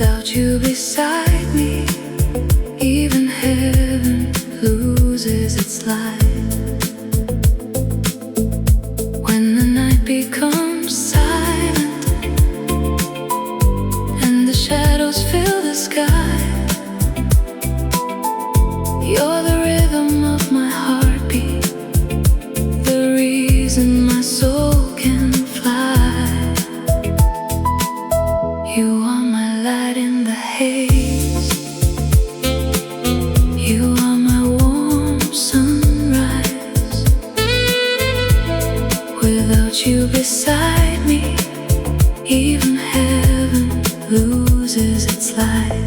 Without you beside me, even heaven loses its light. When the night becomes silent and the shadows fill the sky, you're the rhythm of my heartbeat, the reason my soul can fly. You are my light in the haze, you are my warm sunrise. Without you beside me, even heaven loses its light.